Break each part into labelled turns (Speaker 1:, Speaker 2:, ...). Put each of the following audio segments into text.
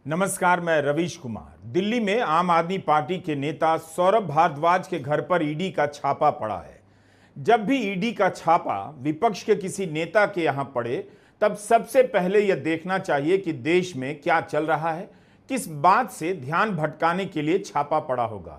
Speaker 1: नमस्कार, मैं रवीश कुमार। दिल्ली में आम आदमी पार्टी के नेता सौरभ भारद्वाज के घर पर ईडी का छापा पड़ा है। जब भी ईडी का छापा विपक्ष के किसी नेता के यहां पड़े, तब सबसे पहले यह देखना चाहिए कि देश में क्या चल रहा है, किस बात से ध्यान भटकाने के लिए छापा पड़ा होगा।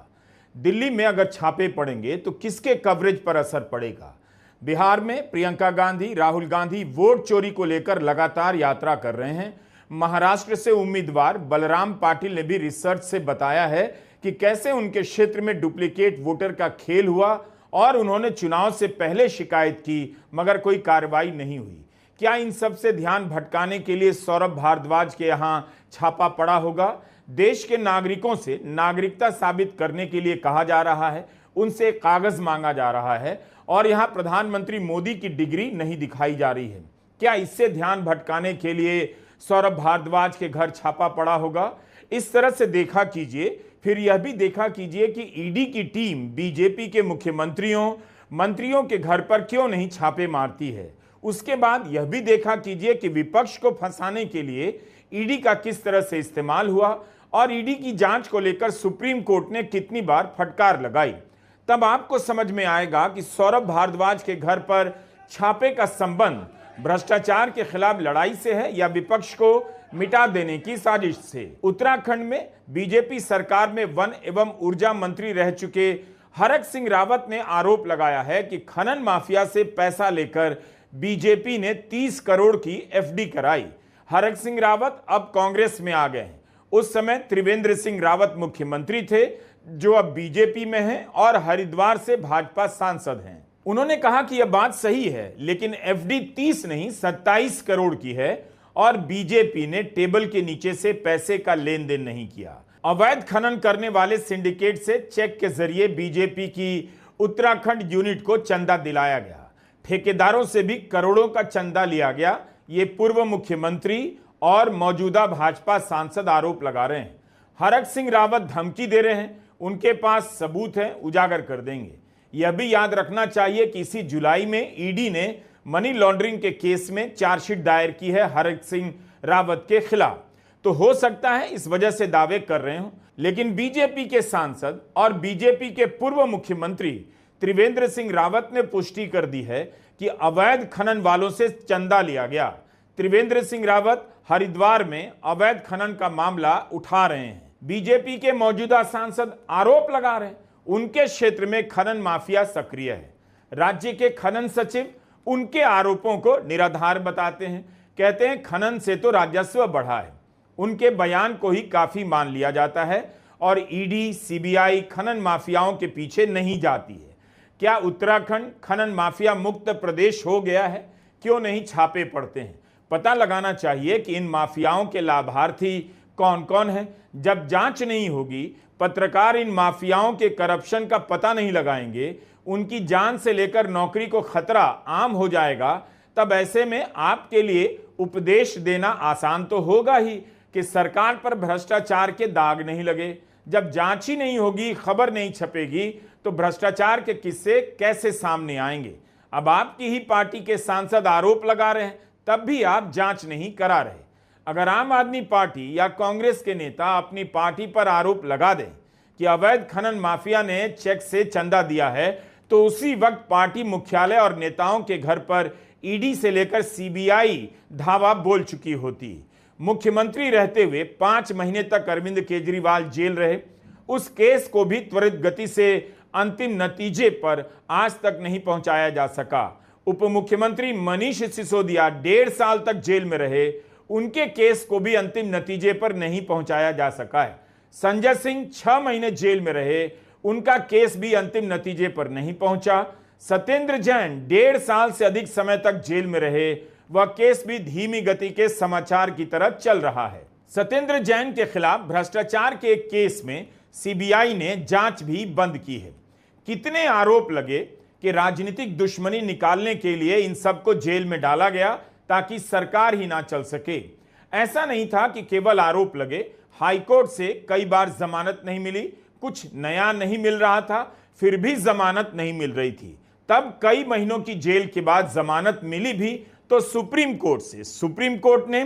Speaker 1: दिल्ली में अगर छापे पड़ेंगे तो किसके कवरेज पर असर पड़ेगा। बिहार में प्रियंका गांधी, राहुल गांधी वोट चोरी को लेकर लगातार यात्रा कर रहे हैं। महाराष्ट्र से उम्मीदवार बलराम पाटिल ने भी रिसर्च से बताया है कि कैसे उनके क्षेत्र में डुप्लीकेट वोटर का खेल हुआ और उन्होंने चुनाव से पहले शिकायत की, मगर कोई कार्रवाई नहीं हुई। क्या इन सब से ध्यान भटकाने के लिए सौरभ भारद्वाज के यहां छापा पड़ा होगा? देश के नागरिकों से नागरिकता साबित करने के लिए कहा जा रहा है, उनसे कागज मांगा जा रहा है और यहां प्रधानमंत्री मोदी की डिग्री नहीं दिखाई जा रही है। क्या इससे ध्यान भटकाने के लिए सौरभ भारद्वाज के घर छापा पड़ा होगा? इस तरह से देखा कीजिए। फिर यह भी देखा कीजिए कि ईडी की टीम बीजेपी के मंत्रियों के घर पर क्यों नहीं छापे मारती है। उसके बाद यह भी देखा कीजिए कि विपक्ष को फंसाने के लिए ईडी का किस तरह से इस्तेमाल हुआ और ईडी की जांच को लेकर सुप्रीम कोर्ट ने कितनी बार फटकार लगाई। तब आपको समझ में आएगा कि सौरभ भारद्वाज के घर पर छापे का संबंध भ्रष्टाचार के खिलाफ लड़ाई से है या विपक्ष को मिटा देने की साजिश से। उत्तराखंड में बीजेपी सरकार में वन एवं ऊर्जा मंत्री रह चुके हरक सिंह रावत ने आरोप लगाया है कि खनन माफिया से पैसा लेकर बीजेपी ने 30 करोड़ की एफडी कराई। हरक सिंह रावत अब कांग्रेस में आ गए हैं। उस समय त्रिवेंद्र सिंह रावत मुख्यमंत्री थे, जो अब बीजेपी में हैं और हरिद्वार से भाजपा सांसद हैं। उन्होंने कहा कि यह बात सही है, लेकिन एफडी 30 नहीं 27 करोड़ की है और बीजेपी ने टेबल के नीचे से पैसे का लेन देन नहीं किया। अवैध खनन करने वाले सिंडिकेट से चेक के जरिए बीजेपी की उत्तराखंड यूनिट को चंदा दिलाया गया। ठेकेदारों से भी करोड़ों का चंदा लिया गया। ये पूर्व मुख्यमंत्री और मौजूदा भाजपा सांसद आरोप लगा रहे हैं। हरक सिंह रावत धमकी दे रहे हैं, उनके पास सबूत है, उजागर कर देंगे। यह भी याद रखना चाहिए कि इसी जुलाई में ईडी ने मनी लॉन्ड्रिंग के केस में चार्जशीट दायर की है हरक सिंह रावत के खिलाफ। तो हो सकता है इस वजह से दावे कर रहे हो, लेकिन बीजेपी के सांसद और बीजेपी के पूर्व मुख्यमंत्री त्रिवेंद्र सिंह रावत ने पुष्टि कर दी है कि अवैध खनन वालों से चंदा लिया गया। त्रिवेंद्र सिंह रावत हरिद्वार में अवैध खनन का मामला उठा रहे हैं। बीजेपी के मौजूदा सांसद आरोप लगा रहे हैं उनके क्षेत्र में खनन माफिया सक्रिय है। राज्य के खनन सचिव उनके आरोपों को निराधार बताते हैं, कहते हैं खनन से तो राजस्व बढ़ा है। उनके बयान को ही काफी मान लिया जाता है और ईडी, सीबीआई खनन माफियाओं के पीछे नहीं जाती है। क्या उत्तराखंड खनन माफिया मुक्त प्रदेश हो गया है? क्यों नहीं छापे पड़ते हैं? पता लगाना चाहिए कि इन माफियाओं के लाभार्थी कौन कौन है। जब जांच नहीं होगी, पत्रकार इन माफियाओं के करप्शन का पता नहीं लगाएंगे, उनकी जान से लेकर नौकरी को खतरा आम हो जाएगा। तब ऐसे में आपके लिए उपदेश देना आसान तो होगा ही कि सरकार पर भ्रष्टाचार के दाग नहीं लगे। जब जांच ही नहीं होगी, खबर नहीं छपेगी, तो भ्रष्टाचार के किस्से कैसे सामने आएंगे? अब आपकी ही पार्टी के सांसद आरोप लगा रहे हैं, तब भी आप जांच नहीं करा रहे। अगर आम आदमी पार्टी या कांग्रेस के नेता अपनी पार्टी पर आरोप लगा दें कि अवैध खनन माफिया ने चेक से चंदा दिया है, तो उसी वक्त पार्टी मुख्यालय और नेताओं के घर पर ईडी से लेकर सीबीआई धावा बोल चुकी होती। मुख्यमंत्री रहते हुए 5 महीने तक अरविंद केजरीवाल जेल रहे। उस केस को भी त्वरित गति से अंतिम नतीजे पर आज तक नहीं पहुंचाया जा सका। उप मुख्यमंत्री मनीष सिसोदिया 1.5 साल तक जेल में रहे, उनके केस को भी अंतिम नतीजे पर नहीं पहुंचाया जा सका है। संजय सिंह 6 महीने जेल में रहे, उनका केस भी अंतिम नतीजे पर नहीं पहुंचा। सत्येंद्र जैन 1.5 साल से अधिक समय तक जेल में रहे, वह केस भी धीमी गति के समाचार की तरह चल रहा है। सत्येंद्र जैन के खिलाफ भ्रष्टाचार के एक केस में सीबीआई ने जांच भी बंद की है। कितने आरोप लगे कि राजनीतिक दुश्मनी निकालने के लिए इन सबको जेल में डाला गया ताकि सरकार ही ना चल सके। ऐसा नहीं था कि केवल आरोप लगे, हाईकोर्ट से कई बार जमानत नहीं मिली, कुछ नया नहीं मिल रहा था, फिर भी जमानत नहीं मिल रही थी। तब कई महीनों की जेल के बाद जमानत मिली भी तो सुप्रीम कोर्ट से। सुप्रीम कोर्ट ने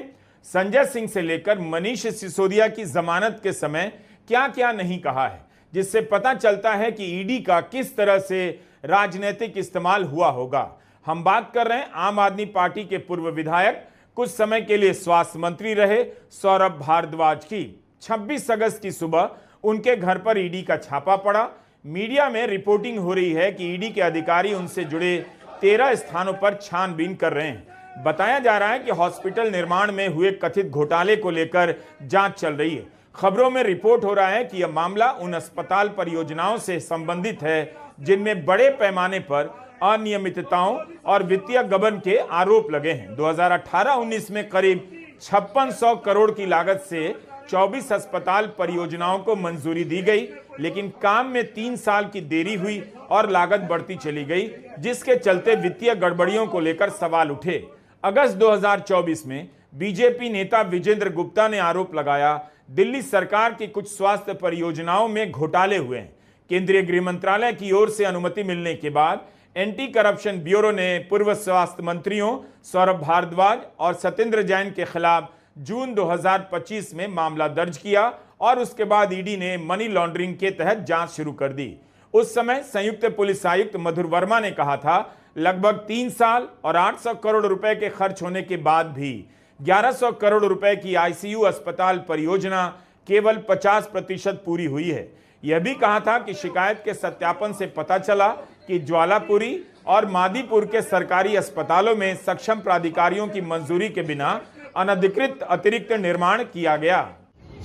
Speaker 1: संजय सिंह से लेकर मनीष सिसोदिया की जमानत के समय क्या क्या नहीं कहा है, जिससे पता चलता है कि ईडी का किस तरह से राजनीतिक इस्तेमाल हुआ होगा। हम बात कर रहे हैं आम आदमी पार्टी के पूर्व विधायक, कुछ समय के लिए स्वास्थ्य मंत्री रहे सौरभ भारद्वाज की। 26 अगस्त की सुबह उनके घर पर ईडी का छापा पड़ा। मीडिया में रिपोर्टिंग हो रही है कि ईडी के अधिकारी उनसे जुड़े 13 स्थानों पर छानबीन कर रहे हैं। बताया जा रहा है कि हॉस्पिटल निर्माण में हुए कथित घोटाले को लेकर जांच चल रही है। खबरों में रिपोर्ट हो रहा है कि यह मामला उन अस्पताल परियोजनाओं से संबंधित है जिनमें बड़े पैमाने पर अनियमितताओं और वित्तीय गबन के आरोप लगे हैं। 2018-19 में करीब 5600 करोड़ की लागत से 24 अस्पताल परियोजनाओं को मंजूरी दी गई, लेकिन काम में 3 साल की देरी हुई और लागत बढ़ती चली गई, जिसके चलते वित्तीय गड़बड़ियों को लेकर सवाल उठे। अगस्त 2024 में बीजेपी नेता विजेंद्र गुप्ता ने आरोप लगाया दिल्ली सरकार की कुछ स्वास्थ्य परियोजनाओं में घोटाले हुए हैं। केंद्रीय गृह मंत्रालय की ओर से अनुमति मिलने के बाद एंटी करप्शन ब्यूरो ने पूर्व स्वास्थ्य मंत्रियों सौरभ भारद्वाज और सत्येंद्र जैन के खिलाफ जून 2025 में मामला दर्ज किया और उसके बाद ईडी ने मनी लॉन्ड्रिंग के तहत जांच शुरू कर दी। उस समय संयुक्त पुलिस आयुक्त मधुर वर्मा ने कहा था लगभग 3 साल और 800 करोड़ रुपए के खर्च होने के बाद भी 1100 करोड़ रुपए की आईसीयू अस्पताल परियोजना केवल 50% पूरी हुई है। यह भी कहा था कि शिकायत के सत्यापन से पता चला कि ज्वालापुरी और मादीपुर के सरकारी अस्पतालों में सक्षम प्राधिकारियों की मंजूरी के बिना अनधिकृत अतिरिक्त निर्माण किया गया।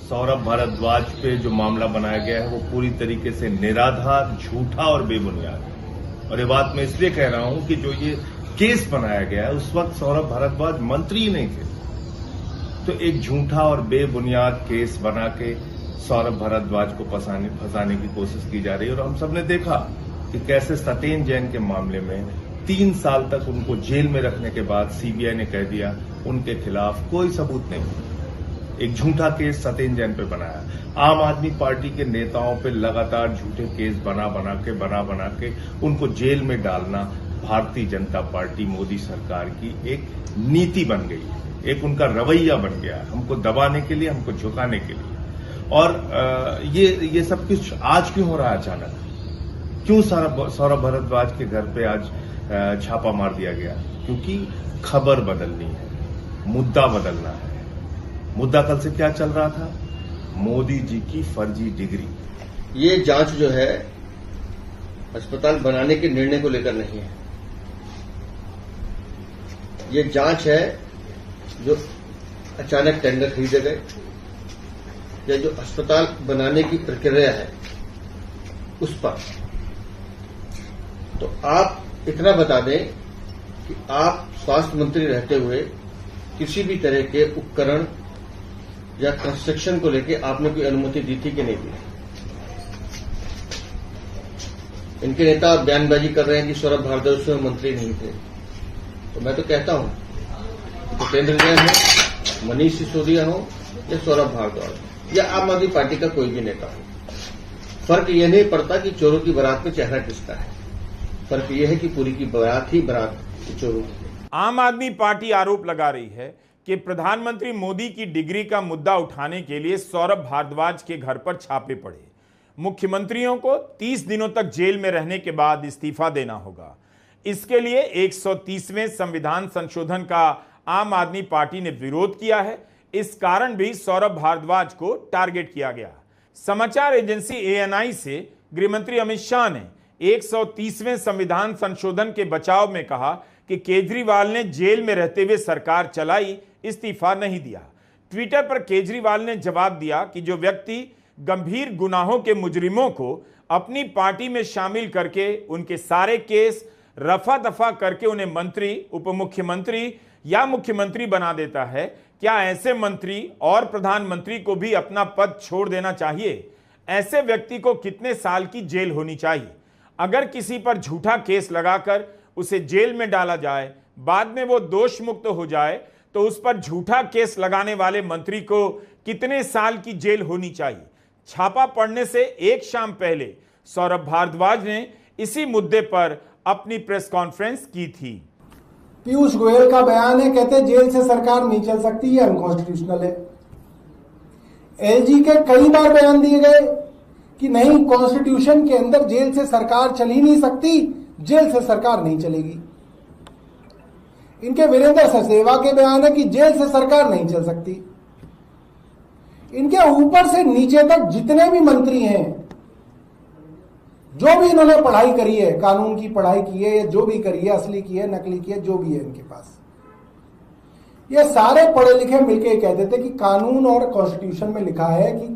Speaker 2: सौरभ भारद्वाज पे जो मामला बनाया गया है वो पूरी तरीके से निराधार, झूठा और बेबुनियाद है। और ये बात मैं इसलिए कह रहा हूं कि जो ये केस बनाया गया है उस वक्त सौरभ भारद्वाज मंत्री ही नहीं थे। तो एक झूठा और बेबुनियाद केस बना के सौरभ भारद्वाज को फंसाने की कोशिश की जा रही है। और हम सबने देखा कि कैसे सत्येंद्र जैन के मामले में 3 साल तक उनको जेल में रखने के बाद सीबीआई ने कह दिया उनके खिलाफ कोई सबूत नहीं। एक झूठा केस सत्येंद्र जैन पे बनाया। आम आदमी पार्टी के नेताओं पे लगातार झूठे केस बना बना के उनको जेल में डालना भारतीय जनता पार्टी मोदी सरकार की एक नीति बन गई है, एक उनका रवैया बन गया है, हमको दबाने के लिए, हमको झुकाने के लिए। और ये सब कुछ आज क्यों हो रहा है अचानक? क्यों सौरभ भारद्वाज के घर पे आज छापा मार दिया गया? क्योंकि खबर बदलनी है, मुद्दा बदलना है। मुद्दा कल से क्या चल रहा था? मोदी जी की फर्जी डिग्री।
Speaker 3: ये जांच जो है अस्पताल बनाने के निर्णय को लेकर नहीं है। ये जांच है जो अचानक टेंडर खरीदे गए या जो अस्पताल बनाने की प्रक्रिया है उस पर। तो आप इतना बता दें कि आप स्वास्थ्य मंत्री रहते हुए किसी भी तरह के उपकरण या कंस्ट्रक्शन को लेकर आपने कोई अनुमति दी थी कि नहीं दी? इनके नेता बयानबाजी कर रहे हैं कि सौरभ भारद्वाज में मंत्री नहीं थे। तो मैं तो कहता हूं कि सत्येंद्र जैन हो, मनीष सिसोदिया हो या सौरभ भारद्वाज या आम आदमी पार्टी का कोई भी नेता हो, फर्क यह नहीं पड़ता कि चोरों की बारात में चेहरा किसका है। फर्क यह है कि पूरी की बारात ही बारात चोरों की।
Speaker 1: आम आदमी पार्टी आरोप लगा रही है कि प्रधानमंत्री मोदी की डिग्री का मुद्दा उठाने के लिए सौरभ भारद्वाज के घर पर छापे पड़े। मुख्यमंत्रियों को 30 दिनों तक जेल में रहने के बाद इस्तीफा देना होगा। इसके लिए 130वें संविधान संशोधन का आम आदमी पार्टी ने विरोध किया है। इस कारण भी सौरभ भारद्वाज को टारगेट किया गया। समाचार एजेंसी ANI से गृहमंत्री अमित शाह ने 130वें संविधान संशोधन के बचाव में कहा कि केजरीवाल ने जेल में रहते हुए सरकार चलाई, इस्तीफा नहीं दिया। ट्विटर पर केजरीवाल ने जवाब दिया कि जो व्यक्ति गंभीर गुनाहों के मुजरिमों को अपनी पार्टी में शामिल करके उनके सारे केस रफा दफा करके उन्हें मंत्री, उप मुख्यमंत्री या मुख्यमंत्री बना देता है, क्या ऐसे मंत्री और प्रधानमंत्री को भी अपना पद छोड़ देना चाहिए? ऐसे व्यक्ति को कितने साल की जेल होनी चाहिए? अगर किसी पर झूठा केस लगाकर उसे जेल में डाला जाए, बाद में वो दोष मुक्त हो जाए, तो उस पर झूठा केस लगाने वाले मंत्री को कितने साल की जेल होनी चाहिए? छापा पड़ने से एक शाम पहले सौरभ भारद्वाज ने इसी मुद्दे पर अपनी प्रेस कॉन्फ्रेंस की थी।
Speaker 4: पीयूष गोयल का बयान है, कहते हैं जेल से सरकार नहीं चल सकती, ये अनकॉन्स्टिट्यूशनल है। एलजी के कई बार बयान दिए गए कि नहीं, कॉन्स्टिट्यूशन के अंदर जेल से सरकार चल ही नहीं सकती, जेल से सरकार नहीं चलेगी। इनके वीरेंद्र सचदेवा के बयान है कि जेल से सरकार नहीं चल सकती। इनके ऊपर से नीचे तक जितने भी मंत्री हैं, जो भी इन्होंने पढ़ाई करी है, कानून की पढ़ाई की है, जो भी करी है, असली की है, नकली की है, जो भी है इनके पास, ये सारे पढ़े लिखे मिलकर कहते थे कि कानून और कॉन्स्टिट्यूशन में लिखा है कि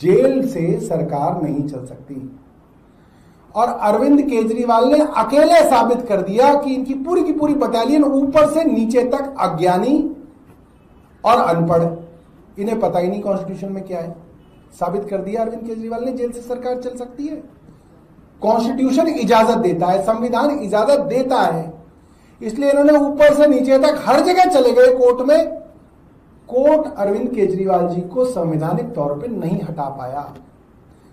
Speaker 4: जेल से सरकार नहीं चल सकती। और अरविंद केजरीवाल ने अकेले साबित कर दिया कि इनकी पूरी की पूरी बटालियन ऊपर से नीचे तक अज्ञानी और अनपढ़, इन्हें पता ही नहीं कॉन्स्टिट्यूशन में क्या है। साबित कर दिया अरविंद केजरीवाल ने, जेल से सरकार चल सकती है। कॉन्स्टिट्यूशन इजाजत देता है, संविधान इजाजत देता है, इसलिए इन्होंने ऊपर से नीचे तक हर जगह चले गए कोर्ट में। कोर्ट अरविंद केजरीवाल जी को संवैधानिक तौर पे नहीं हटा पाया।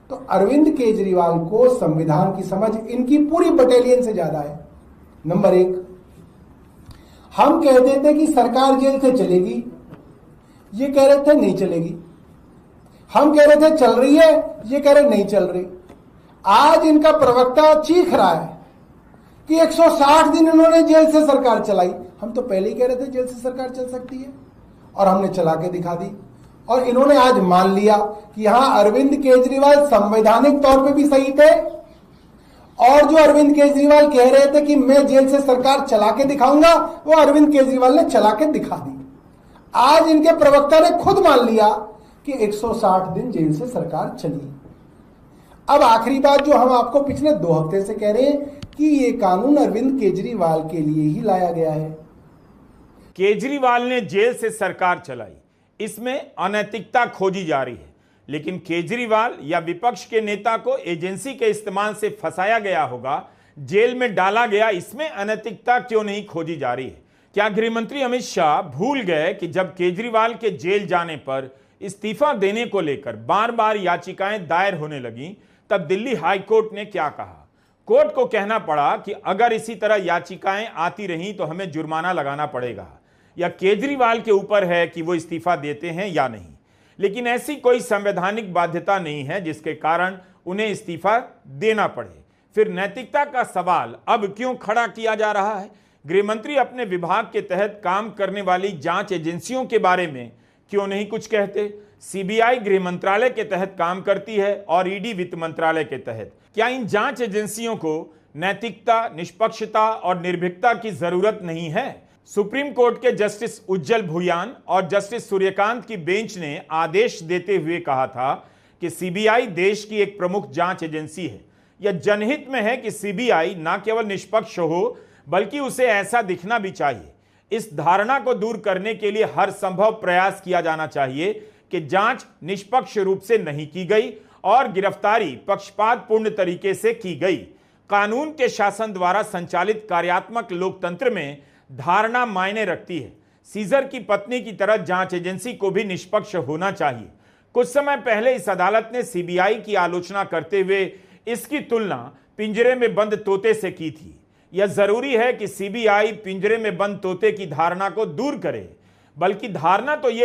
Speaker 4: तो अरविंद केजरीवाल को संविधान की समझ इनकी पूरी बटालियन से ज्यादा है। नंबर एक, हम कहते थे कि सरकार जेल से चलेगी, ये कह रहे थे नहीं चलेगी। हम कह रहे थे चल रही है, ये कह रहे नहीं चल रही। आज इनका प्रवक्ता चीख रहा है कि 160 दिन इन्होंने जेल से सरकार चलाई। हम तो पहले ही कह रहे थे जेल से सरकार चल सकती है, और हमने चला के दिखा दी। और इन्होंने आज मान लिया कि यहां अरविंद केजरीवाल संवैधानिक तौर पे भी सही थे, और जो अरविंद केजरीवाल कह रहे थे कि मैं जेल से सरकार चला के दिखाऊंगा, वो अरविंद केजरीवाल ने चला के दिखा दी। आज इनके प्रवक्ता ने खुद मान लिया कि 160 दिन जेल से सरकार चली। अब आखिरी बात जो हम आपको पिछले 2 हफ्ते से कह रहे हैं कि ये कानून अरविंद केजरीवाल के लिए ही लाया गया है।
Speaker 1: केजरीवाल ने जेल से सरकार चलाई, इसमें अनैतिकता खोजी जा रही है, लेकिन केजरीवाल या विपक्ष के नेता को एजेंसी के इस्तेमाल से फंसाया गया होगा, जेल में डाला गया, इसमें अनैतिकता क्यों नहीं खोजी जा रही है? क्या गृहमंत्री अमित शाह भूल गए कि जब केजरीवाल के जेल जाने पर इस्तीफा देने को लेकर बार बार याचिकाएं दायर होने लगी, तब दिल्ली हाईकोर्ट ने क्या कहा? कोर्ट को कहना पड़ा कि अगर इसी तरह याचिकाएं आती रहीं तो हमें जुर्माना लगाना पड़ेगा, या केजरीवाल के ऊपर है कि वो इस्तीफा देते हैं या नहीं। लेकिन ऐसी कोई संवैधानिक बाध्यता नहीं है जिसके कारण उन्हें इस्तीफा देना पड़े। फिर नैतिकता का सवाल अब क्यों खड़ा किया जा रहा है? गृहमंत्री अपने विभाग के तहत काम करने वाली जांच एजेंसियों के बारे में क्यों नहीं कुछ कहते? सीबीआई गृह मंत्रालय के तहत काम करती है और ईडी वित्त मंत्रालय के तहत। क्या इन जांच एजेंसियों को नैतिकता, निष्पक्षता और निर्भीकता की जरूरत नहीं है? सुप्रीम कोर्ट के जस्टिस उज्जवल भुयान और जस्टिस सूर्यकांत की बेंच ने आदेश देते हुए कहा था कि सीबीआई देश की एक प्रमुख जांच एजेंसी है। यह जनहित में है कि सीबीआई न केवल निष्पक्ष हो, बल्कि उसे ऐसा दिखना भी चाहिए। इस धारणा को दूर करने के लिए हर संभव प्रयास किया जाना चाहिए कि जांच निष्पक्ष रूप से नहीं की गई और गिरफ्तारी पक्षपातपूर्ण तरीके से की गई। कानून के शासन द्वारा संचालित कार्यात्मक लोकतंत्र में धारणा मायने रखती है। सीजर की पत्नी की तरह जांच एजेंसी को भी निष्पक्ष होना चाहिए। कुछ समय पहले इस अदालत ने सीबीआई की आलोचना करते हुए इसकी तुलना पिंजरे में बंद तोते से की थी। यह जरूरी है कि सीबीआई पिंजरे में बंद तोते की धारणा को दूर करे, बल्कि धारणा तो यह